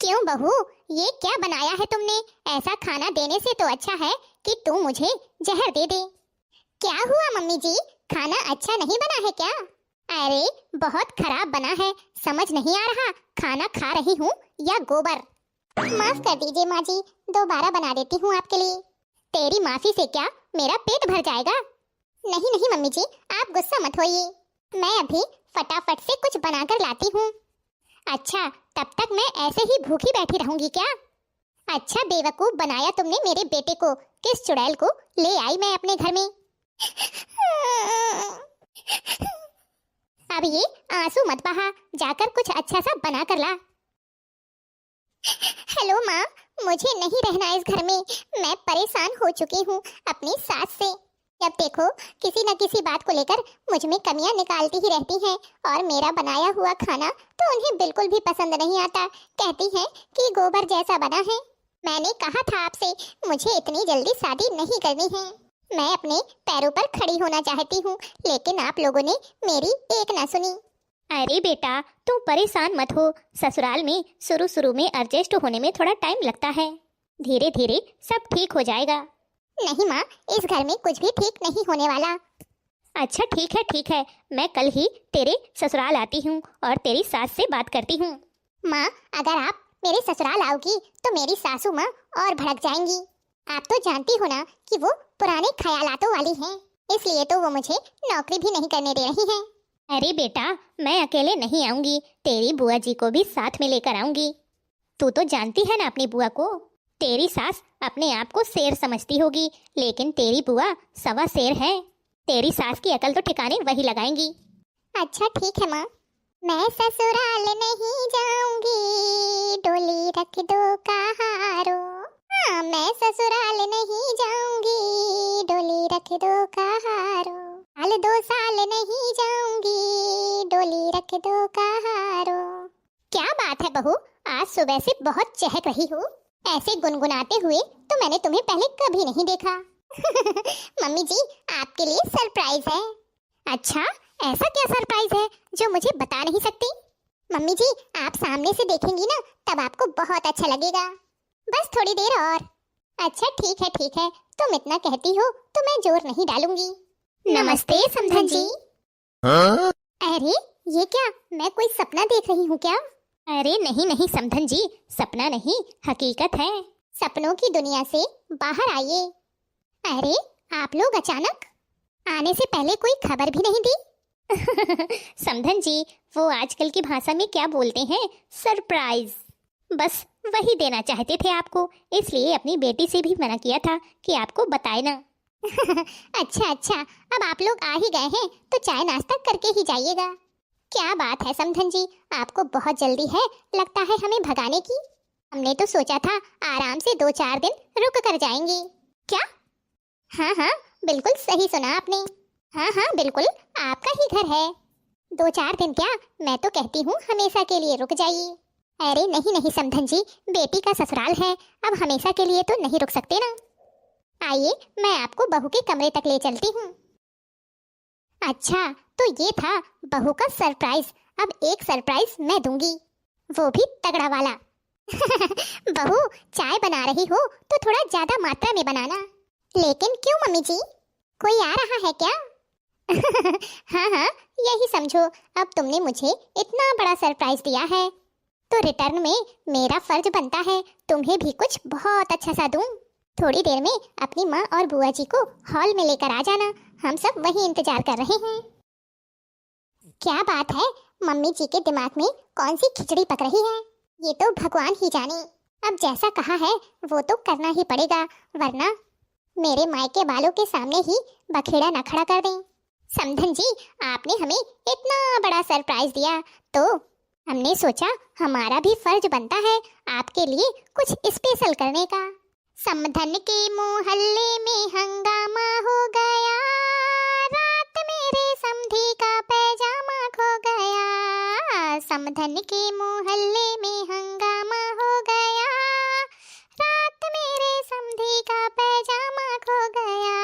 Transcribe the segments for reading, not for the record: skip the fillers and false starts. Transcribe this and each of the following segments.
क्यों बहू, ये क्या बनाया है तुमने? ऐसा खाना देने से तो अच्छा है कि तू मुझे जहर दे दे। क्या हुआ मम्मी जी, खाना अच्छा नहीं बना है क्या? अरे बहुत खराब बना है, समझ नहीं आ रहा खाना खा रही हूँ या गोबर। माफ कर दीजिए माँ जी, दोबारा बना देती हूँ आपके लिए। तेरी माफी से क्या मेरा पेट भर जाएगा? नहीं नहीं मम्मी जी, आप गुस्सा मत होइए, मैं अभी फटाफट से कुछ बनाकर लाती हूँ। अच्छा, तब तक मैं ऐसे ही भूखी बैठी रहूंगी क्या? अच्छा बेवकूफ बनाया तुमने मेरे बेटे को, किस चुड़ैल को ले आई मैं अपने घर में। अब ये आंसू मत बहा, जाकर कुछ अच्छा सा बना कर ला। हेलो माँ, मुझे नहीं रहना इस घर में, मैं परेशान हो चुकी हूँ अपनी सास से। जब देखो किसी न किसी बात को लेकर मुझ में कमियां निकालती ही रहती हैं, और मेरा बनाया हुआ खाना तो उन्हें बिल्कुल भी पसंद नहीं आता। कहती हैं कि गोबर जैसा बना है। मैंने कहा था आपसे, मुझे इतनी जल्दी शादी नहीं करनी है, मैं अपने पैरों पर खड़ी होना चाहती हूँ, लेकिन आप लोगों ने मेरी एक ना सुनी। अरे बेटा, तू परेशान मत हो। ससुराल में शुरू में एडजस्ट होने में थोड़ा टाइम लगता है, धीरे धीरे सब ठीक हो जाएगा। नहीं माँ, इस घर में कुछ भी ठीक नहीं होने वाला। अच्छा ठीक है, मैं कल ही तेरे ससुराल आती हूँ और तेरी सास से बात करती हूँ। माँ, अगर आप मेरे ससुराल आओगी तो मेरी सासू माँ और भड़क जाएंगी। आप तो जानती हो ना कि वो पुराने ख्यालातों वाली हैं, इसलिए तो वो मुझे नौकरी भी नहीं करने दे रही हैं। अरे बेटा, मैं अकेले नहीं आऊंगी, तेरी बुआ जी को भी साथ में लेकर आऊंगी। तू तो जानती है ना अपनी बुआ को, तेरी सास अपने आप को शेर समझती होगी, लेकिन तेरी बुआ सवा शेर है। तेरी सास की अकल तो ठिकाने वही लगाएंगी। अच्छा ठीक है माँ, मैं ससुराल नहीं जाऊंगी, डोली रख दो कहारो। हाँ, मैं ससुराल नहीं जाऊंगी, डोली रख दो कहारो। साल 2 साल नहीं जाऊंगी, डोली रख दो कहारो। क्या बात है बहू, आज सुबह से बहुत चहक रही हो, ऐसे गुनगुनाते हुए तो मैंने तुम्हें पहले कभी नहीं देखा। मम्मी जी, आपके लिए सरप्राइज है। अच्छा, ऐसा क्या सरप्राइज है जो मुझे बता नहीं सकती? मम्मी जी, आप सामने से देखेंगी ना तब आपको बहुत अच्छा लगेगा, बस थोड़ी देर और। अच्छा ठीक है, तुम इतना कहती हो तो मैं जोर नहीं डालूंगी। नमस्ते समधन जी। हाँ? अरे ये क्या, मैं कोई सपना देख रही हूँ क्या? अरे नहीं समधन जी, सपना नहीं, हकीकत है। सपनों की दुनिया से बाहर आइए। अरे आप लोग अचानक, आने से पहले कोई खबर भी नहीं दी। समधन जी, वो आजकल की भाषा में क्या बोलते हैं, सरप्राइज, बस वही देना चाहते थे आपको, इसलिए अपनी बेटी से भी मना किया था कि आपको बताए ना। अच्छा, अब आप लोग आ ही गए हैं तो चाय नाश्ता करके ही जाइएगा। क्या बात है समधन जी, आपको बहुत जल्दी है लगता है हमें भगाने की। हमने तो सोचा था आराम से 2-4 दिन रुक कर जाएंगे। क्या? हाँ, बिल्कुल सही सुना आपने। हाँ, बिल्कुल आपका ही घर है। 2-4 दिन क्या, मैं तो कहती हूँ हमेशा के लिए रुक जाइए। अरे नहीं समधन जी, बेटी का ससुराल है, अब हमेशा के लिए तो नहीं रुक सकते ना। आइए, मैं आपको बहू के कमरे तक ले चलती हूँ। अच्छा, तो ये था बहू का सरप्राइज। अब एक सरप्राइज मैं दूंगी, वो भी तगड़ा वाला। बहू, चाय बना रही हो तो थोड़ा ज्यादा मात्रा में बनाना। लेकिन क्यों मम्मी जी, कोई आ रहा है क्या? हाँ, यही समझो, अब तुमने मुझे इतना बड़ा सरप्राइज दिया है तो रिटर्न में मेरा फर्ज बनता है तुम्हें भी कुछ बहुत अच्छा सा दूं। थोड़ी देर में अपनी माँ और बुआ जी को हॉल में लेकर आ जाना, हम सब वहीं इंतजार कर रहे हैं। क्या बात है, मम्मी जी के दिमाग में कौन सी खिचड़ी पक रही है, ये तो भगवान ही जाने। अब जैसा कहा है वो तो करना ही पड़ेगा, वरना मेरे मायके वालों के सामने ही बखेड़ा न खड़ा कर दें। समधन जी, आपने हमें इतना बड़ा सरप्राइज दिया तो हमने सोचा हमारा भी फर्ज बनता है आपके लिए कुछ स्पेशल करने का। समधन के मोहल्ले में हंगामा हो गया, रात मेरे समधी का पैजामा खो गया। समधन के मोहल्ले में हंगामा हो गया, रात मेरे समधी का पैजामा खो गया।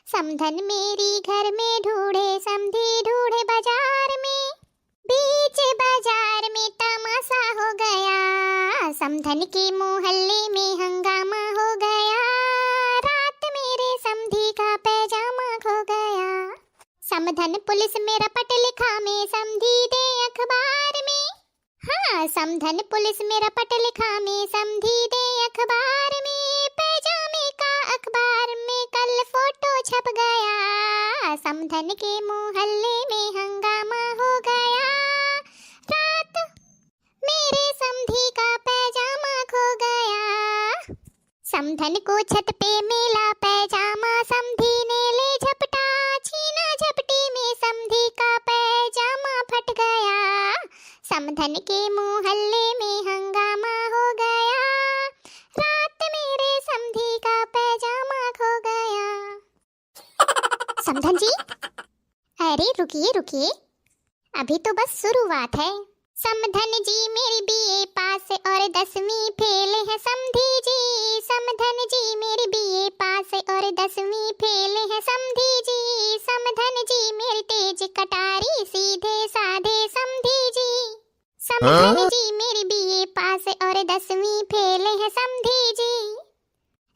समधन मेरी घर में ढूंढे, समधी ढूंढे बाजार में, बीच बाजार में तमाशा हो गया। समधन के मोहल्ले में हंगामा हो गया, रात मेरे समधी का पैजामा खो गया। समधन पुलिस में रपट लिखा में समधी दे अखबार में। हाँ, समधन पुलिस में रपट लिखा में समधी दे अखबार में। पैजामे का अखबार में कल फोटो छप गया। समधन के मोहल्ले में हंगामा हो गया, रात मेरे समधी का पैजामा खो गया। समधन को छत पे मिला पैजामा, समधी ने ले झपटा, छीना झपटी में समधी का पैजामा फट गया। समधन के मोहल्ले में हंगामा हो गया, रात मेरे समधी का पैजामा खो गया। समधन जी, अरे रुकिए रुकिए, अभी तो बस शुरुआत है। समधन जी मेरी बीए पास और 10वीं फेल है समधी जी। समधन जी मेरी बीए पास और 10वीं फेल है समधी जी। समधन जी मेरी तेज कटारी सीधे साधे समधी जी। समधन जी मेरी बीए पास और 10वीं फेल है समधी जी।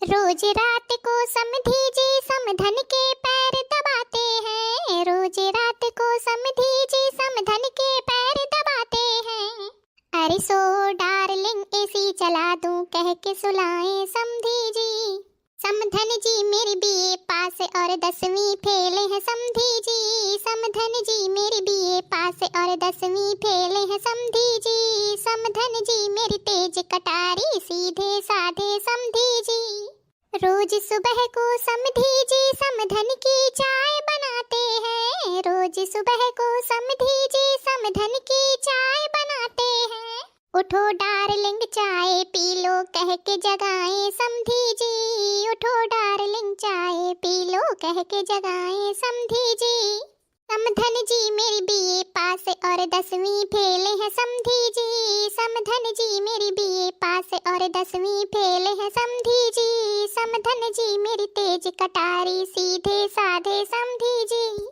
रोज रात को समधी जी समधन के पैर दबाते हैं। रोज रात को समधी जी समधन के पैर दबाते हैं। अरे सो डार्लिंग एसी चला दूं कह के सुलाएं समधी जी। समधन जी मेरी बीए पास और 10वीं फेल है समधी जी। समधन जी मेरी बीए पास और 10वीं फेल है समधी जी। समधन जी मेरी तेज कटारी सीधे साधे समधी जी। रोज सुबह को समधी जी समधन की चाय बनाते हैं। रोज सुबह को समधी जी समधन की चाय बनाते हैं। उठो डार्लिंग चाय पी लो कह के जगाएं समधी जी। उठो डार्लिंग चाय पी लो कह के जगाएं समधी जी। समधन जी मेरी बीए पास और 10वीं फेल है समधी जी। समधन जी मेरी बीए पास और 10वीं फेल है समधी जी। समधन जी मेरी तेज कटारी सीधे साधे समधी जी।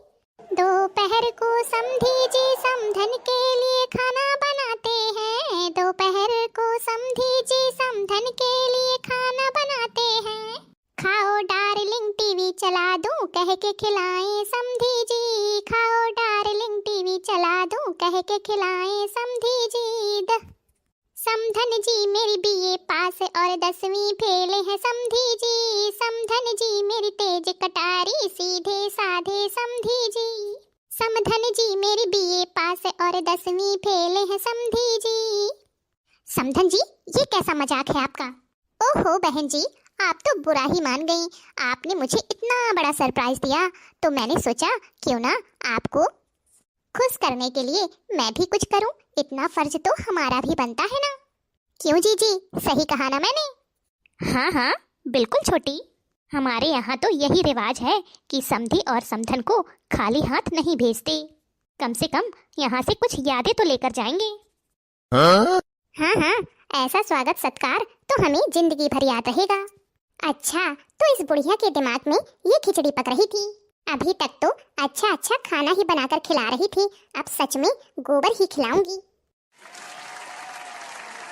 दोपहर को समधी जी समधन के लिए खाना बनाते हैं। दोपहर को समधी जी समधन के लिए खाना बनाते हैं। खाओ डार्लिंग टीवी चला दूं कह के खिलाएं समधी जी। खाओ डार्लिंग टीवी चला दूं कह के खिलाएं समधी जी। समधन जी मेरी बीए पास और 10वीं फेल है समधी जी। समधन जी मेरी तेज कटारी सीधे साधे समधी जी। समधन जी मेरी बीए पास और 10वीं फेल है समधी जी। समधन जी, ये कैसा मजाक है आपका? ओहो बहन जी, आप तो बुरा ही मान गई। आपने मुझे इतना बड़ा सरप्राइज दिया तो मैंने सोचा क्यों ना आपको खुश करने के लिए मैं भी कुछ करूं। इतना फर्ज तो हमारा भी बनता है ना। क्यों जीजी, सही कहा ना मैंने? हाँ हाँ बिल्कुल छोटी, हमारे यहाँ तो यही रिवाज है कि समधी और समधन को खाली हाथ नहीं भेजते। कम से कम यहाँ से कुछ यादें तो लेकर जाएंगे। हाँ हाँ, ऐसा स्वागत सत्कार तो हमें जिंदगी भर याद रहेगा। अच्छा, तो इस बुढ़िया के दिमाग में ये खिचड़ी पक रही थी। अभी तक तो अच्छा अच्छा खाना ही बनाकर खिला रही थी, अब सच में गोबर ही खिलाऊंगी।